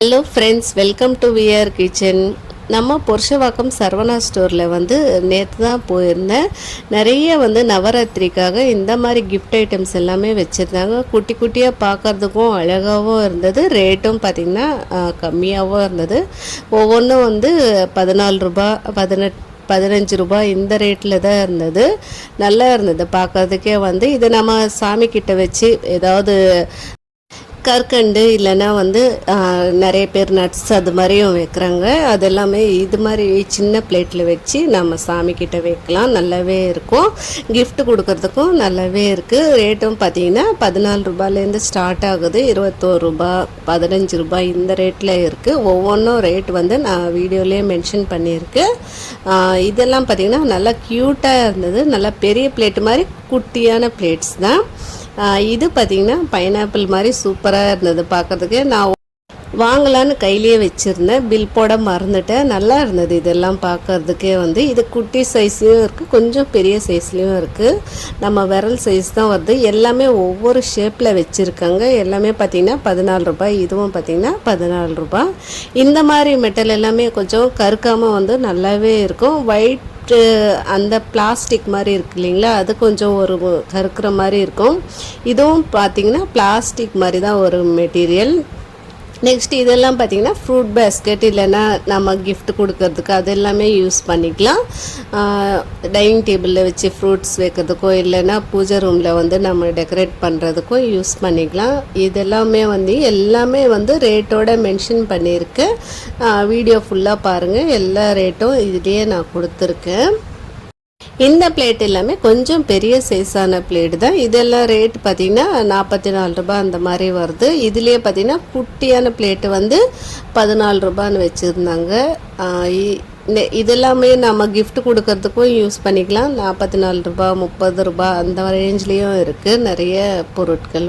Hello friends, welcome to VR kitchen. நம்ம புருஷவாக்கம் சரவணா ஸ்டோரில் நேற்று தான் போயிருந்தேன். நிறைய நவராத்திரிக்காக இந்த மாதிரி கிஃப்ட் ஐட்டம்ஸ் எல்லாமே வச்சுருந்தாங்க. குட்டி குட்டியாக பார்க்குறதுக்கும் அழகாகவும் இருந்தது. ரேட்டும் பார்த்திங்கன்னா கம்மியாகவும் இருந்தது. ஒவ்வொன்றும் 14 ரூபா 15 ரூபாய் இந்த ரேட்டில் தான் இருந்தது. நல்லா இருந்தது பார்க்குறதுக்கே. இதை நம்ம சாமிக்கிட்ட வச்சு ஏதாவது கற்கண்டு இல்லைன்னா நிறைய பேர் நட்ஸ் அது மாதிரியும் வைக்கிறாங்க. அது எல்லாமே இது மாதிரி சின்ன பிளேட்டில் வச்சு நம்ம சாமிக்கிட்ட வைக்கலாம். நல்லாவே இருக்கும். கிஃப்ட் கொடுக்கறதுக்கும் நல்லாவே இருக்குது. ரேட்டும் பார்த்திங்கன்னா 14 ரூபாயிலேருந்து ஸ்டார்ட் ஆகுது. 21 ரூபா 15 ரூபாய் இந்த ரேட்டில் இருக்குது. ஒவ்வொன்றும் ரேட் நான் வீடியோலேயே மென்ஷன் பண்ணியிருக்கேன். இதெல்லாம் பார்த்திங்கன்னா நல்லா க்யூட்டாக இருந்தது. நல்லா பெரிய பிளேட்டு மாதிரி குட்டியான பிளேட்ஸ் தான். இது பார்த்திங்கன்னா பைனாப்பிள் மாதிரி சூப்பராக இருந்தது பார்க்குறதுக்கு. நான் வாங்கலான்னு கையிலேயே வச்சுருந்தேன், பில் போட மறந்துட்டேன். நல்லா இருந்தது இதெல்லாம் பார்க்குறதுக்கே. இது குட்டி சைஸ்லேயும் இருக்குது, கொஞ்சம் பெரிய சைஸ்லேயும் இருக்குது. நம்ம விரல் சைஸ் தான் வருது. எல்லாமே ஒவ்வொரு ஷேப்பில் வச்சுருக்காங்க. எல்லாமே பார்த்திங்கன்னா 14 ரூபாய். இதுவும் பார்த்திங்கன்னா 14 ரூபாய். இந்த மாதிரி மெட்டல் எல்லாமே கொஞ்சம் கருக்காமல் நல்லாவே இருக்கும். ஒயிட் அந்த பிளாஸ்டிக் மாதிரி இருக்கு இல்லைங்களா, அது கொஞ்சம் ஒரு கருக்கிற மாதிரி இருக்கும். இதுவும் பார்த்திங்கன்னா பிளாஸ்டிக் மாதிரி தான் ஒரு மெட்டீரியல். நெக்ஸ்ட் இதெல்லாம் பார்த்திங்கன்னா ஃப்ரூட் பேஸ்கெட் இல்லைன்னா நம்ம கிஃப்ட் கொடுக்கறதுக்கு அது எல்லாமே யூஸ் பண்ணிக்கலாம். டைனிங் டேபிளில் வச்சு ஃப்ரூட்ஸ் வைக்கிறதுக்கோ இல்லைன்னா பூஜை ரூமில் நம்ம டெக்கரேட் பண்ணுறதுக்கும் யூஸ் பண்ணிக்கலாம். இதெல்லாமே எல்லாமே ரேட்டோட மென்ஷன் பண்ணியிருக்கேன். வீடியோ ஃபுல்லாக பாருங்கள். எல்லா ரேட்டும் இதுலேயே நான் கொடுத்துருக்கேன். இந்த பிளேட் எல்லாமே கொஞ்சம் பெரிய சைஸான பிளேட் தான். இதெல்லாம் ரேட் பார்த்திங்கன்னா 44 ரூபாய் அந்த மாதிரி வருது. இதுலேயே பார்த்திங்கன்னா குட்டியான பிளேட்டு 14 ரூபான்னு வச்சுருந்தாங்க. இதெல்லாமே நம்ம கிஃப்ட் கொடுக்கறதுக்கும் யூஸ் பண்ணிக்கலாம். 44 ரூபாய் 30 ரூபாய் அந்த ரேஞ்ச்லேயும் இருக்குது நிறைய பொருட்கள்.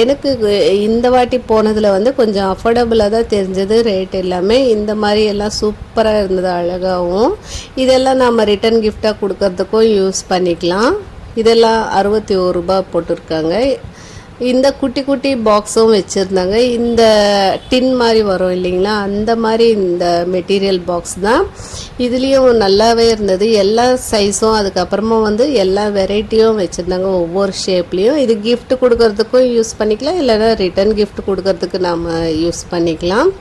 எனக்கு இந்த வாட்டி போனதில் கொஞ்சம் அஃபோர்டபுளாக தான் தெரிஞ்சது ரேட் எல்லாமே. இந்த மாதிரி எல்லாம் சூப்பராக இருந்தது, அழகாகவும். இதெல்லாம் நம்ம ரிட்டன் கிஃப்டாக கொடுக்கறதுக்கும் யூஸ் பண்ணிக்கலாம். இதெல்லாம் 61 ரூபாய் போட்டிருக்காங்க. இந்த குட்டி குட்டி பாக்ஸும் வச்சுருந்தாங்க. இந்த டின் மாதிரி வரும் இல்லைங்களா, அந்த மாதிரி இந்த மெட்டீரியல் பாக்ஸ் தான். இதுலேயும் நல்லாவே இருந்தது. எல்லா சைஸும் அதுக்கப்புறமா எல்லா வெரைட்டியும் வச்சுருந்தாங்க ஒவ்வொரு ஷேப்லேயும். இது கிஃப்ட் கொடுக்கறதுக்கும் யூஸ் பண்ணிக்கலாம், இல்லைன்னா ரிட்டன் கிஃப்ட் கொடுக்கறதுக்கு நம்ம யூஸ் பண்ணிக்கலாம்.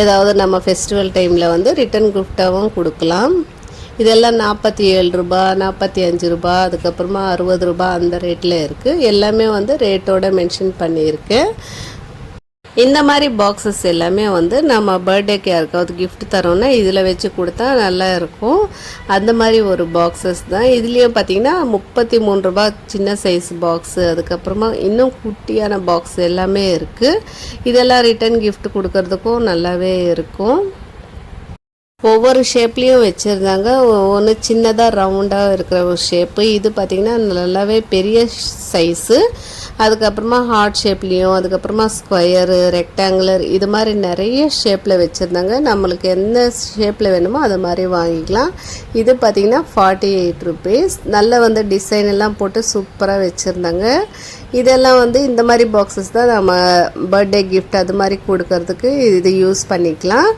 ஏதாவது நம்ம ஃபெஸ்டிவல் டைமில் ரிட்டன் கிஃப்டாகவும் கொடுக்கலாம். இதெல்லாம் 47 ரூபாய் 45 ரூபாய் அதுக்கப்புறமா 60 ரூபாய் அந்த ரேட்டில் இருக்குது. எல்லாமே ரேட்டோட மென்ஷன் பண்ணியிருக்கேன். இந்த மாதிரி பாக்ஸஸ் எல்லாமே நம்ம பர்த்டேக்கு யாருக்காவது கிஃப்ட் தரோன்னா இதில் வச்சு கொடுத்தா நல்லா இருக்கும். அந்த மாதிரி ஒரு பாக்ஸஸ் தான். இதுலேயும் பார்த்திங்கன்னா 33 ரூபாய் சின்ன சைஸ் பாக்ஸு, அதுக்கப்புறமா இன்னும் குட்டியான பாக்ஸ் எல்லாமே இருக்குது. இதெல்லாம் ரிட்டன் கிஃப்ட் கொடுக்கறதுக்கும் நல்லாவே இருக்கும். ஒவ்வொரு ஷேப்லேயும் வச்சுருந்தாங்க. ஒன்று சின்னதாக ரவுண்டாக இருக்கிற ஒரு ஷேப்பு. இது பார்த்திங்கன்னா நல்லாவே பெரிய சைஸு. அதுக்கப்புறமா ஹார்ட் ஷேப்லேயும் அதுக்கப்புறமா ஸ்கொயரு ரெக்டாங்குலர் இது மாதிரி நிறைய ஷேப்பில் வச்சுருந்தாங்க. நம்மளுக்கு எந்த ஷேப்பில் வேணுமோ அது மாதிரி வாங்கிக்கலாம். இது பார்த்திங்கன்னா 48 ருபீஸ். நல்ல டிசைன் எல்லாம் போட்டு சூப்பராக வச்சுருந்தாங்க. இதெல்லாம் இந்த மாதிரி பாக்ஸஸ் தான் நம்ம பர்த்டே கிஃப்ட் அது மாதிரி கொடுக்கறதுக்கு இது யூஸ் பண்ணிக்கலாம்.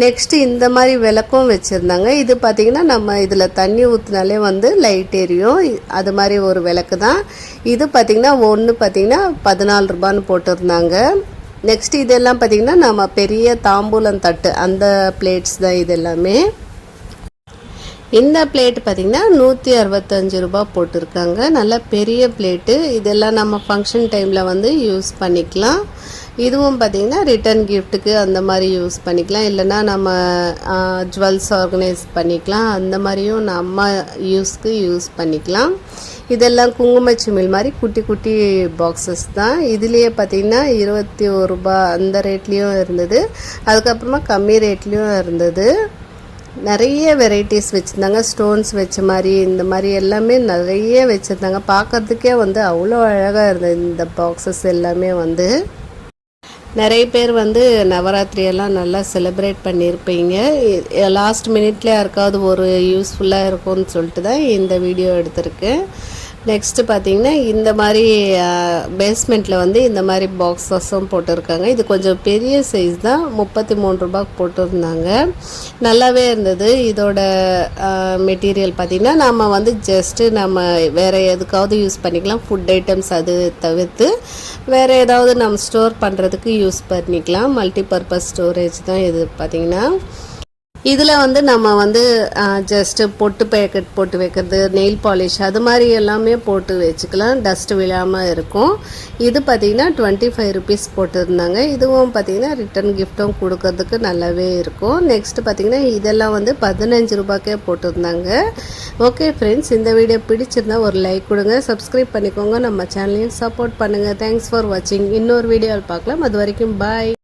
நெக்ஸ்ட்டு இந்த மாதிரி விளக்கும் வச்சுருந்தாங்க. இது பார்த்திங்கன்னா நம்ம இதில் தண்ணி ஊற்றினாலே லைட் எரியும். அது மாதிரி ஒரு விளக்கு தான். இது பார்த்திங்கன்னா ஒன்று பார்த்திங்கன்னா 14 ரூபான்னு போட்டிருந்தாங்க. நெக்ஸ்ட் இதெல்லாம் பார்த்திங்கன்னா நம்ம பெரிய தாம்பூலம் தட்டு அந்த பிளேட்ஸ் தான் இது எல்லாமே. இந்த பிளேட் பார்த்திங்கன்னா 165 ரூபாய் போட்டிருக்காங்க. நல்ல பெரிய பிளேட்டு. இதெல்லாம் நம்ம ஃபங்க்ஷன் டைமில் யூஸ் பண்ணிக்கலாம். இதுவும் பார்த்திங்கன்னா ரிட்டன் கிஃப்ட்டுக்கு அந்த மாதிரி யூஸ் பண்ணிக்கலாம், இல்லைன்னா நம்ம ஜுவல்ஸ் ஆர்கனைஸ் பண்ணிக்கலாம். அந்த மாதிரியும் நம்ம யூஸ்க்கு யூஸ் பண்ணிக்கலாம். இதெல்லாம் குங்குமச்சிமிழ் மாதிரி குட்டி குட்டி பாக்ஸஸ் தான். இதுலேயே பார்த்திங்கன்னா 21 ரூபாய் அந்த ரேட்லேயும் இருந்தது, அதுக்கப்புறமா கம்மி ரேட்லேயும் இருந்தது. நிறைய வெரைட்டிஸ் வச்சுருந்தாங்க. ஸ்டோன்ஸ் வச்ச மாதிரி இந்த மாதிரி எல்லாமே நிறைய வச்சுருந்தாங்க. பார்க்குறதுக்கே அவ்வளோ அழகாக இருந்தது இந்த பாக்ஸஸ் எல்லாமே. நிறைய பேர் நவராத்திரியெல்லாம் நல்லா செலிப்ரேட் பண்ணியிருப்பீங்க. லாஸ்ட் மினிட்ல யாருக்காவது ஒரு யூஸ்ஃபுல்லாக இருக்கும்னு சொல்லிட்டு தான் இந்த வீடியோ எடுத்திருக்கேன். நெக்ஸ்ட்டு பார்த்தீங்கன்னா இந்த மாதிரி பேஸ்மெண்ட்டில் வந்து இந்த மாதிரி பாக்ஸஸும் போட்டிருக்காங்க. இது கொஞ்சம் பெரிய சைஸ் தான், 33 ரூபாய்க்கு போட்டிருந்தாங்க. நல்லாவே இருந்தது. இதோட மெட்டீரியல் பார்த்திங்கன்னா நம்ம வந்து ஜஸ்ட்டு நம்ம வேறு எதுக்காவது யூஸ் பண்ணிக்கலாம். ஃபுட் ஐட்டம்ஸ் அது தவிர்த்து வேறு ஏதாவது நம்ம ஸ்டோர் பண்ணுறதுக்கு யூஸ் பண்ணிக்கலாம். மல்டிபர்பஸ் ஸ்டோரேஜ் தான் இது பார்த்திங்கன்னா. இதில் வந்து நம்ம வந்து ஜஸ்ட்டு பொட்டு பேக்கெட் போட்டு வைக்கிறது, நெயில் பாலிஷ் அது மாதிரி எல்லாமே போட்டு வச்சுக்கலாம், டஸ்ட்டு விழாமல் இருக்கும். இது பார்த்திங்கன்னா 25 ருபீஸ் போட்டிருந்தாங்க. இதுவும் பார்த்திங்கன்னா ரிட்டன் கிஃப்ட்டும் கொடுக்கறதுக்கு நல்லாவே இருக்கும். நெக்ஸ்ட்டு பார்த்திங்கன்னா இதெல்லாம் வந்து 15 ரூபாய்க்கே போட்டிருந்தாங்க. ஓகே ஃப்ரெண்ட்ஸ், இந்த வீடியோ பிடிச்சிருந்தா ஒரு லைக் கொடுங்க, சப்ஸ்கிரைப் பண்ணிக்கோங்க, நம்ம சேனலையும் சப்போர்ட் பண்ணுங்கள். தேங்க்ஸ் ஃபார் வாட்சிங். இன்னொரு வீடியோவில் பார்க்கலாம். அது வரைக்கும் பாய்.